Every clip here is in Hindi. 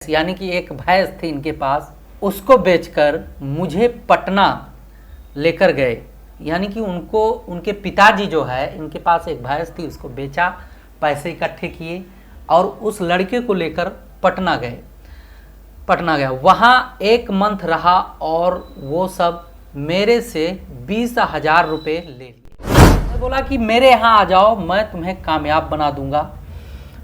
यानी कि एक भैंस थी इनके पास, उसको बेचकर मुझे पटना लेकर गए। यानी कि उनको उनके पिताजी जो है, इनके पास एक भैंस थी, उसको बेचा, पैसे इकट्ठे किए और उस लड़के को लेकर पटना गया। वहाँ 1 मंथ रहा और वो सब मेरे से 20,000 रुपये ले लिए। मैं बोला कि मेरे यहाँ आ जाओ, मैं तुम्हें कामयाब बना दूंगा।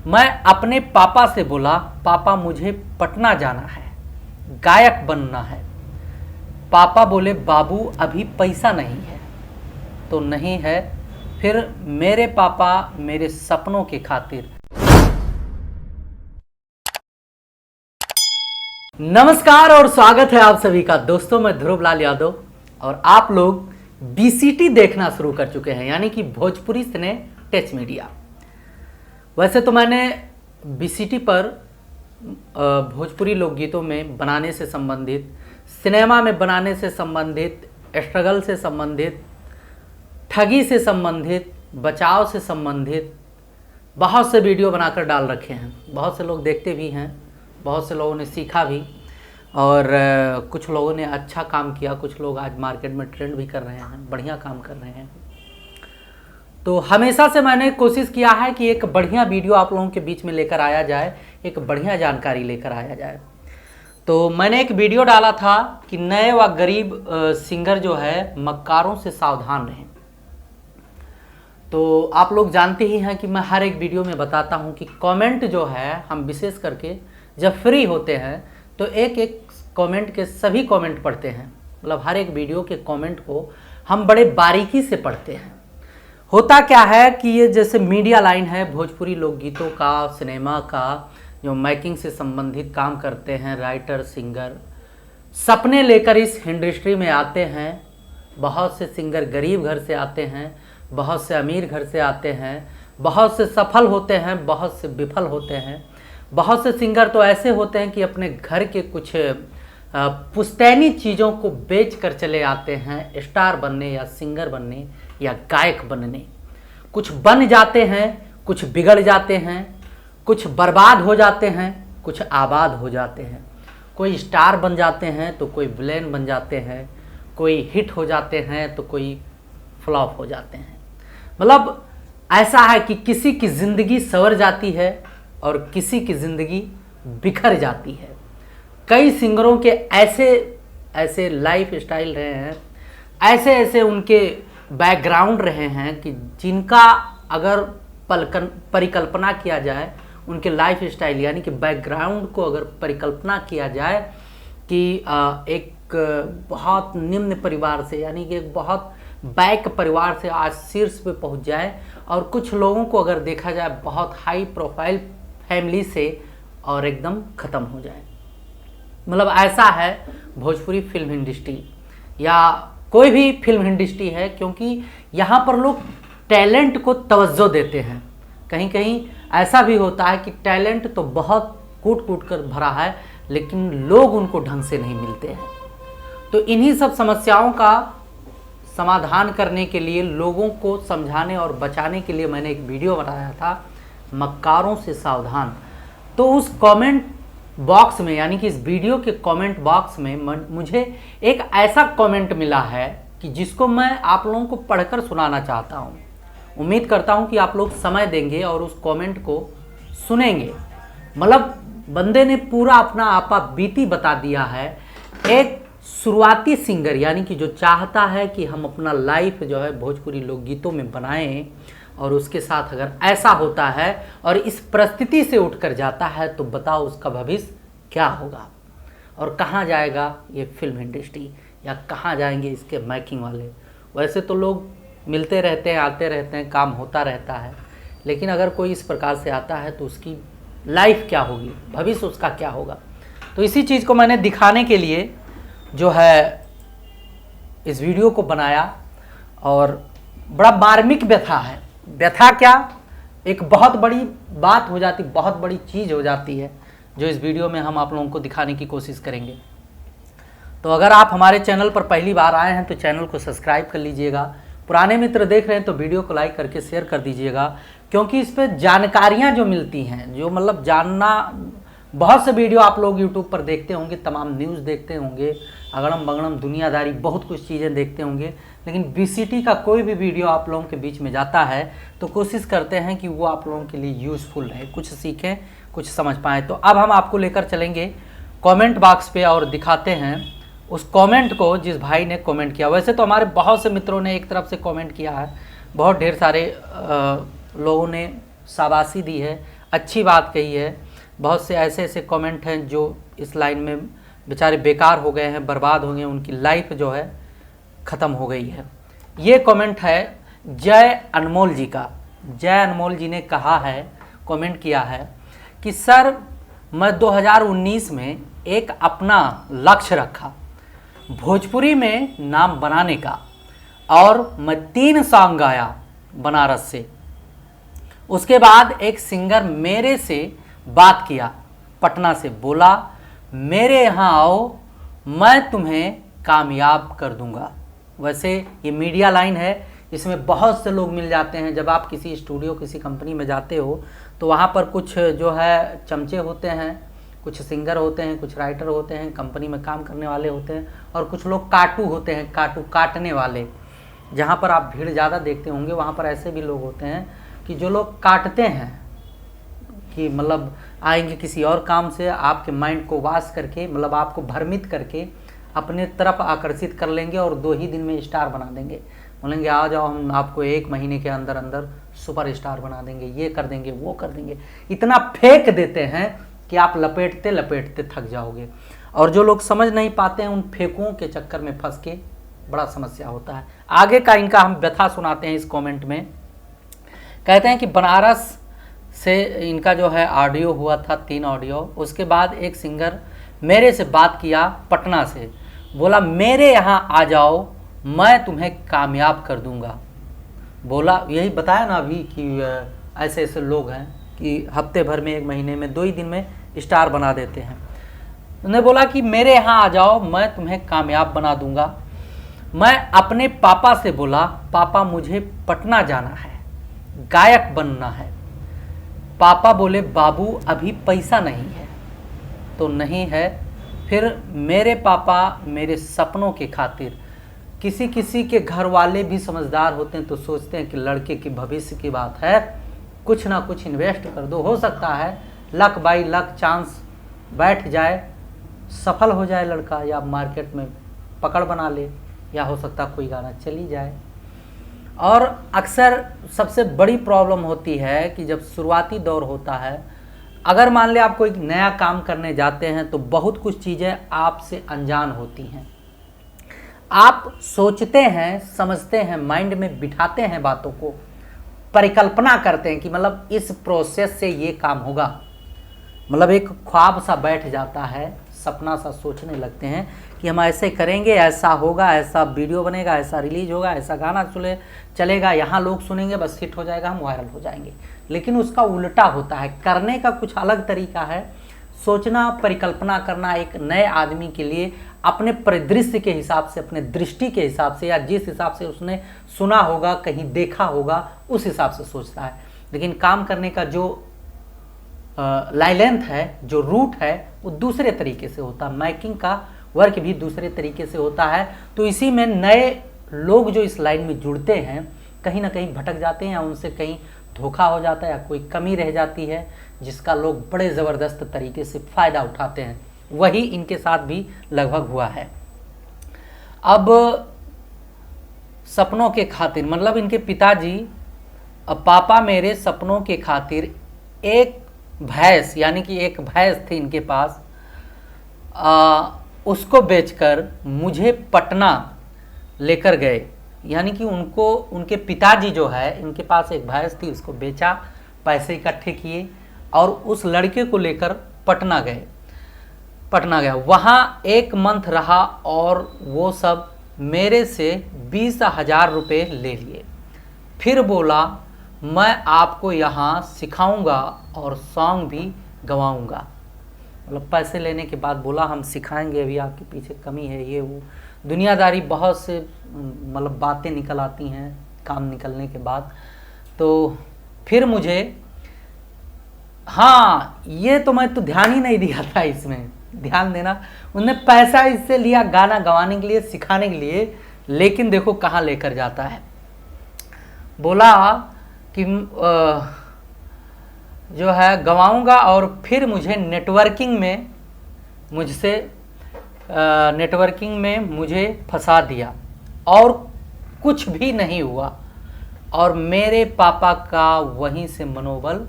मैं अपने पापा से बोला, पापा मुझे पटना जाना है, गायक बनना है। पापा बोले, बाबू अभी पैसा नहीं है। तो नहीं है। फिर मेरे पापा मेरे सपनों की खातिर। नमस्कार और स्वागत है आप सभी का। दोस्तों, मैं ध्रुव लाल यादव और आप लोग बीसीटी देखना शुरू कर चुके हैं, यानी कि भोजपुरी सिने टच मीडिया। वैसे तो मैंने बीसीटी पर भोजपुरी लोकगीतों में बनाने से संबंधित, सिनेमा में बनाने से संबंधित, स्ट्रगल से संबंधित, ठगी से संबंधित, बचाव से संबंधित बहुत से वीडियो बनाकर डाल रखे हैं। बहुत से लोग देखते भी हैं, बहुत से लोगों ने सीखा भी और कुछ लोगों ने अच्छा काम किया। कुछ लोग आज मार्केट में ट्रेंड भी कर रहे हैं, बढ़िया काम कर रहे हैं। तो हमेशा से मैंने कोशिश किया है कि एक बढ़िया वीडियो आप लोगों के बीच में लेकर आया जाए, एक बढ़िया जानकारी लेकर आया जाए। तो मैंने एक वीडियो डाला था कि नए व गरीब सिंगर जो है, मक्कारों से सावधान रहें। तो आप लोग जानते ही हैं कि मैं हर एक वीडियो में बताता हूं कि कमेंट जो है, हम विशेष करके जब फ्री होते हैं तो एक एक कमेंट के सभी कमेंट पढ़ते हैं। मतलब हर एक वीडियो के कमेंट को हम बड़े बारीकी से पढ़ते हैं। होता क्या है कि ये जैसे मीडिया लाइन है, भोजपुरी लोकगीतों का, सिनेमा का, जो मेकिंग से संबंधित काम करते हैं, राइटर, सिंगर, सपने लेकर इस इंडस्ट्री में आते हैं। बहुत से सिंगर गरीब घर से आते हैं, बहुत से अमीर घर से आते हैं, बहुत से सफल होते हैं, बहुत से विफल होते हैं। बहुत से सिंगर तो ऐसे होते हैं कि अपने घर के कुछ पुश्तैनी चीज़ों को बेच कर चले आते हैं स्टार बनने या सिंगर बनने या गायक बनने। कुछ बन जाते हैं, कुछ बिगड़ जाते हैं, कुछ बर्बाद हो जाते हैं, कुछ आबाद हो जाते हैं। कोई स्टार बन जाते हैं तो कोई विलेन बन जाते हैं, कोई हिट हो जाते हैं तो कोई फ्लॉप हो जाते हैं। मतलब ऐसा है कि किसी की ज़िंदगी संवर जाती है और किसी की ज़िंदगी बिखर जाती है। कई सिंगरों के ऐसे लाइफ स्टाइल रहे हैं, ऐसे उनके बैकग्राउंड रहे हैं कि जिनका अगर परिकल्पना किया जाए, उनके लाइफ स्टाइल यानी कि बैकग्राउंड को अगर परिकल्पना किया जाए कि एक बहुत निम्न परिवार से, यानी कि एक बहुत बैक परिवार से आज शीर्ष पे पहुंच जाए, और कुछ लोगों को अगर देखा जाए बहुत हाई प्रोफाइल फैमिली से और एकदम ख़त्म हो जाए। मतलब ऐसा है भोजपुरी फिल्म इंडस्ट्री या कोई भी फिल्म इंडस्ट्री है, क्योंकि यहाँ पर लोग टैलेंट को तवज्जो देते हैं। कहीं कहीं ऐसा भी होता है कि टैलेंट तो बहुत कूट कर भरा है, लेकिन लोग उनको ढंग से नहीं मिलते हैं। तो इन्हीं सब समस्याओं का समाधान करने के लिए, लोगों को समझाने और बचाने के लिए मैंने एक वीडियो बनाया था, मक्कारों से सावधान। तो उस कमेंट बॉक्स में, यानी कि इस वीडियो के कमेंट बॉक्स में मुझे एक ऐसा कमेंट मिला है कि जिसको मैं आप लोगों को पढ़कर सुनाना चाहता हूँ। उम्मीद करता हूँ कि आप लोग समय देंगे और उस कमेंट को सुनेंगे। मतलब बंदे ने पूरा अपना आपा बीती बता दिया है। एक शुरुआती सिंगर, यानी कि जो चाहता है कि हम अपना लाइफ जो है भोजपुरी लोकगीतों में बनाएं, और उसके साथ अगर ऐसा होता है और इस परिस्थिति से उठकर जाता है, तो बताओ उसका भविष्य क्या होगा और कहाँ जाएगा ये फिल्म इंडस्ट्री, या कहाँ जाएंगे इसके मेकिंग वाले। वैसे तो लोग मिलते रहते हैं, आते रहते हैं, काम होता रहता है, लेकिन अगर कोई इस प्रकार से आता है तो उसकी लाइफ क्या होगी, भविष्य उसका क्या होगा। तो इसी चीज़ को मैंने दिखाने के लिए जो है इस वीडियो को बनाया, और बड़ा मार्मिक व्यथा है। व्यथा क्या, एक बहुत बड़ी बात हो जाती, बहुत बड़ी चीज़ हो जाती है, जो इस वीडियो में हम आप लोगों को दिखाने की कोशिश करेंगे। तो अगर आप हमारे चैनल पर पहली बार आए हैं तो चैनल को सब्सक्राइब कर लीजिएगा। पुराने मित्र देख रहे हैं तो वीडियो को लाइक करके शेयर कर दीजिएगा, क्योंकि इस पर जानकारियाँ जो मिलती हैं, जो मतलब जानना बहुत से वीडियो आप लोग यूट्यूब पर देखते होंगे, तमाम न्यूज़ देखते होंगे, अगड़म बगड़म दुनियादारी बहुत कुछ चीज़ें देखते होंगे, लेकिन बीसीटी का कोई भी वीडियो आप लोगों के बीच में जाता है तो कोशिश करते हैं कि वो आप लोगों के लिए यूज़फुल रहे, कुछ सीखें, कुछ समझ पाएँ। तो अब हम आपको लेकर चलेंगे कमेंट बॉक्स पे और दिखाते हैं उस कमेंट को जिस भाई ने कमेंट किया। वैसे तो हमारे बहुत से मित्रों ने एक तरफ से कमेंट किया है, बहुत ढेर सारे लोगों ने शाबाशी दी है, अच्छी बात कही है। बहुत से ऐसे ऐसे कमेंट हैं जो इस लाइन में बेचारे बेकार हो गए हैं, बर्बाद हो गए, उनकी लाइफ जो है ख़त्म हो गई है। ये कमेंट है जय अनमोल जी का। जय अनमोल जी ने कहा है, कमेंट किया है कि सर मैं 2019 में एक अपना लक्ष्य रखा भोजपुरी में नाम बनाने का, और मैं 3 सॉन्ग गाया बनारस से। उसके बाद एक सिंगर मेरे से बात किया पटना से, बोला मेरे यहाँ आओ मैं तुम्हें कामयाब कर दूंगा। वैसे ये मीडिया लाइन है, इसमें बहुत से लोग मिल जाते हैं। जब आप किसी स्टूडियो किसी कंपनी में जाते हो तो वहाँ पर कुछ जो है चमचे होते हैं, कुछ सिंगर होते हैं, कुछ राइटर होते हैं, कंपनी में काम करने वाले होते हैं, और कुछ लोग काटू होते हैं, काटू काटने वाले। जहाँ पर आप भीड़ ज़्यादा देखते होंगे वहाँ पर ऐसे भी लोग होते हैं कि जो लोग काटते हैं, कि मतलब आएंगे किसी और काम से, आपके माइंड को वाश करके, मतलब आपको भ्रमित करके अपने तरफ आकर्षित कर लेंगे और 2 ही दिन में स्टार बना देंगे। बोलेंगे आ जाओ हम आपको 1 महीने के अंदर अंदर सुपर स्टार बना देंगे, ये कर देंगे, वो कर देंगे। इतना फेंक देते हैं कि आप लपेटते लपेटते थक जाओगे। और जो लोग समझ नहीं पाते हैं उन फेंकों के चक्कर में फंस के बड़ा समस्या होता है। आगे का इनका हम व्यथा सुनाते हैं। इस कमेंट में कहते हैं कि बनारस से इनका जो है ऑडियो हुआ था, 3 ऑडियो। उसके बाद एक सिंगर मेरे से बात किया पटना से, बोला मेरे यहाँ आ जाओ मैं तुम्हें कामयाब कर दूंगा। बोला यही बताया ना अभी कि ऐसे ऐसे लोग हैं कि हफ्ते भर में, 1 महीने में, 2 ही दिन में स्टार बना देते हैं। उन्होंने बोला कि मेरे यहाँ आ जाओ मैं तुम्हें कामयाब बना दूंगा। मैं अपने पापा से बोला पापा मुझे पटना जाना है, गायक बनना है। पापा बोले बाबू अभी पैसा नहीं है। तो नहीं है। फिर मेरे पापा मेरे सपनों के खातिर, किसी किसी के घर वाले भी समझदार होते हैं तो सोचते हैं कि लड़के के भविष्य की बात है, कुछ ना कुछ इन्वेस्ट कर दो, हो सकता है लक बाई लक चांस बैठ जाए, सफल हो जाए लड़का, या मार्केट में पकड़ बना ले, या हो सकता कोई गाना चली जाए। और अक्सर सबसे बड़ी प्रॉब्लम होती है कि जब शुरुआती दौर होता है, अगर मान ले आप कोई नया काम करने जाते हैं तो बहुत कुछ चीज़ें आपसे अनजान होती हैं। आप सोचते हैं, समझते हैं, माइंड में बिठाते हैं बातों को, परिकल्पना करते हैं कि मतलब इस प्रोसेस से ये काम होगा, मतलब एक ख्वाब सा बैठ जाता है, सपना सा सोचने लगते हैं कि हम ऐसे करेंगे, ऐसा होगा, ऐसा वीडियो बनेगा, ऐसा रिलीज होगा, ऐसा गाना चलेगा, यहाँ लोग सुनेंगे, बस हिट हो जाएगा, हम वायरल हो जाएंगे। लेकिन उसका उल्टा होता है। करने का कुछ अलग तरीका है, सोचना, परिकल्पना करना एक नए आदमी के लिए अपने परिदृश्य के हिसाब से, अपने दृष्टि के हिसाब से, या जिस हिसाब से उसने सुना होगा, कहीं देखा होगा, उस हिसाब से सोचता है। लेकिन काम करने का जो लाइलेंथ है, जो रूट है, वो दूसरे तरीके से होता है। मैकिंग का वर्क भी दूसरे तरीके से होता है। तो इसी में नए लोग जो इस लाइन में जुड़ते हैं कहीं ना कहीं भटक जाते हैं, या उनसे कहीं धोखा हो जाता है, या कोई कमी रह जाती है जिसका लोग बड़े ज़बरदस्त तरीके से फ़ायदा उठाते हैं। वही इनके साथ भी लगभग हुआ है। अब सपनों के खातिर, मतलब इनके पिताजी, अब पापा मेरे सपनों के खातिर एक भैंस, यानी कि एक भैंस थी इनके पास, उसको बेचकर मुझे पटना लेकर गए। यानी कि उनको, उनके पिताजी जो है, इनके पास एक भैंस थी, उसको बेचा, पैसे इकट्ठे किए और उस लड़के को लेकर पटना गए। पटना गया, वहाँ 1 मंथ रहा और वो सब मेरे से 20,000 रुपये ले लिए। फिर बोला मैं आपको यहाँ सिखाऊंगा और सॉन्ग भी गवाऊंगा। मतलब पैसे लेने के बाद बोला हम सिखाएंगे, अभी आपके पीछे कमी है, ये वो दुनियादारी, बहुत से मतलब बातें निकल आती हैं काम निकलने के बाद। तो फिर मुझे हाँ, ये तो मैं तो ध्यान ही नहीं दिया था इसमें, ध्यान देना। उनने पैसा इससे लिया गाना गवाने के लिए, सिखाने के लिए, लेकिन देखो कहाँ लेकर जाता है। बोला कि जो है गवाऊंगा और फिर मुझे नेटवर्किंग में मुझे फंसा दिया और कुछ भी नहीं हुआ और मेरे पापा का वहीं से मनोबल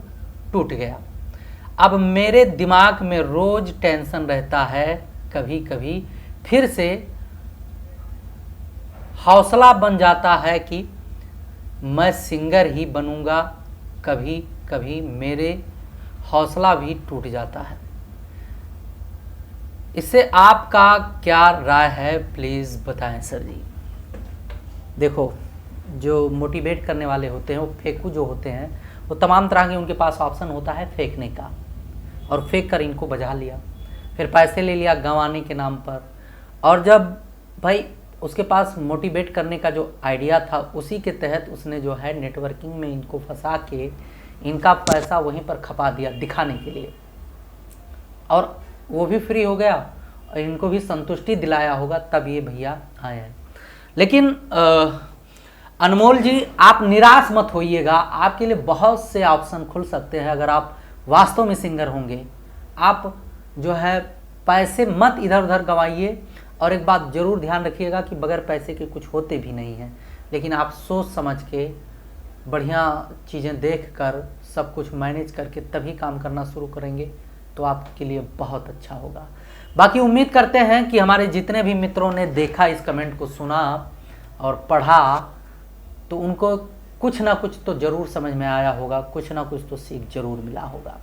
टूट गया। अब मेरे दिमाग में रोज टेंशन रहता है, कभी कभी फिर से हौसला बन जाता है कि मैं सिंगर ही बनूंगा। कभी कभी मेरे हौसला भी टूट जाता है। इससे आपका क्या राय है, प्लीज़ बताएं सर जी। देखो, जो मोटिवेट करने वाले होते हैं, वो फेंकू जो होते हैं, वो तमाम तरह के उनके पास ऑप्शन होता है फेंकने का, और फेंक कर इनको बजा लिया, फिर पैसे ले लिया गंवाने के नाम पर। और जब भाई उसके पास मोटिवेट करने का जो आइडिया था, उसी के तहत उसने जो है नेटवर्किंग में इनको फंसा के इनका पैसा वहीं पर खपा दिया दिखाने के लिए, और वो भी फ्री हो गया और इनको भी संतुष्टि दिलाया होगा, तब ये भैया आए हैं। लेकिन अनमोल जी, आप निराश मत होइएगा, आपके लिए बहुत से ऑप्शन खुल सकते हैं अगर आप वास्तव में सिंगर होंगे। आप जो है पैसे मत इधर उधर गंवाइए, और एक बात ज़रूर ध्यान रखिएगा कि बगैर पैसे के कुछ होते भी नहीं हैं, लेकिन आप सोच समझ के बढ़िया चीज़ें देखकर सब कुछ मैनेज करके तभी काम करना शुरू करेंगे तो आपके लिए बहुत अच्छा होगा। बाकी उम्मीद करते हैं कि हमारे जितने भी मित्रों ने देखा, इस कमेंट को सुना और पढ़ा, तो उनको कुछ ना कुछ तो ज़रूर समझ में आया होगा, कुछ ना कुछ तो सीख ज़रूर मिला होगा।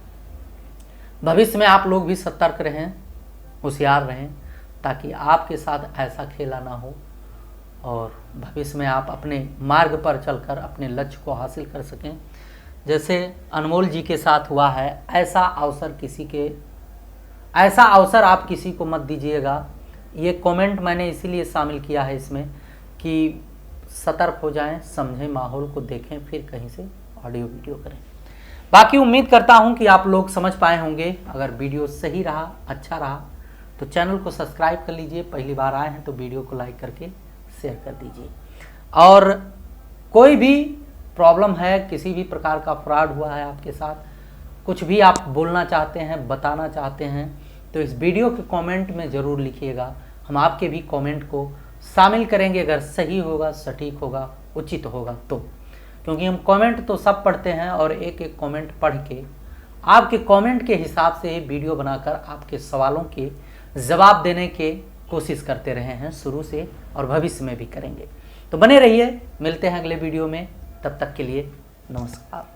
भविष्य में आप लोग भी सतर्क रहें, होशियार रहें, ताकि आपके साथ ऐसा खेला ना हो और भविष्य में आप अपने मार्ग पर चलकर अपने लक्ष्य को हासिल कर सकें। जैसे अनमोल जी के साथ हुआ है, ऐसा अवसर आप किसी को मत दीजिएगा। ये कमेंट मैंने इसीलिए शामिल किया है इसमें कि सतर्क हो जाएं, समझें, माहौल को देखें, फिर कहीं से ऑडियो वीडियो करें। बाकी उम्मीद करता हूं कि आप लोग समझ पाए होंगे। अगर वीडियो सही रहा, अच्छा रहा, तो चैनल को सब्सक्राइब कर लीजिए। पहली बार आए हैं तो वीडियो को लाइक करके शेयर कर दीजिए। और कोई भी प्रॉब्लम है, किसी भी प्रकार का फ्रॉड हुआ है आपके साथ, कुछ भी आप बोलना चाहते हैं, बताना चाहते हैं, तो इस वीडियो के कमेंट में ज़रूर लिखिएगा। हम आपके भी कमेंट को शामिल करेंगे, अगर सही होगा, सटीक होगा, उचित होगा तो। क्योंकि हम कमेंट तो सब पढ़ते हैं और एक एक कमेंट पढ़ के आपके कमेंट के हिसाब से वीडियो बनाकर आपके सवालों के जवाब देने के कोशिश करते रहे हैं शुरू से, और भविष्य में भी करेंगे। तो बने रहिए, मिलते हैं अगले वीडियो में, तब तक के लिए नमस्कार।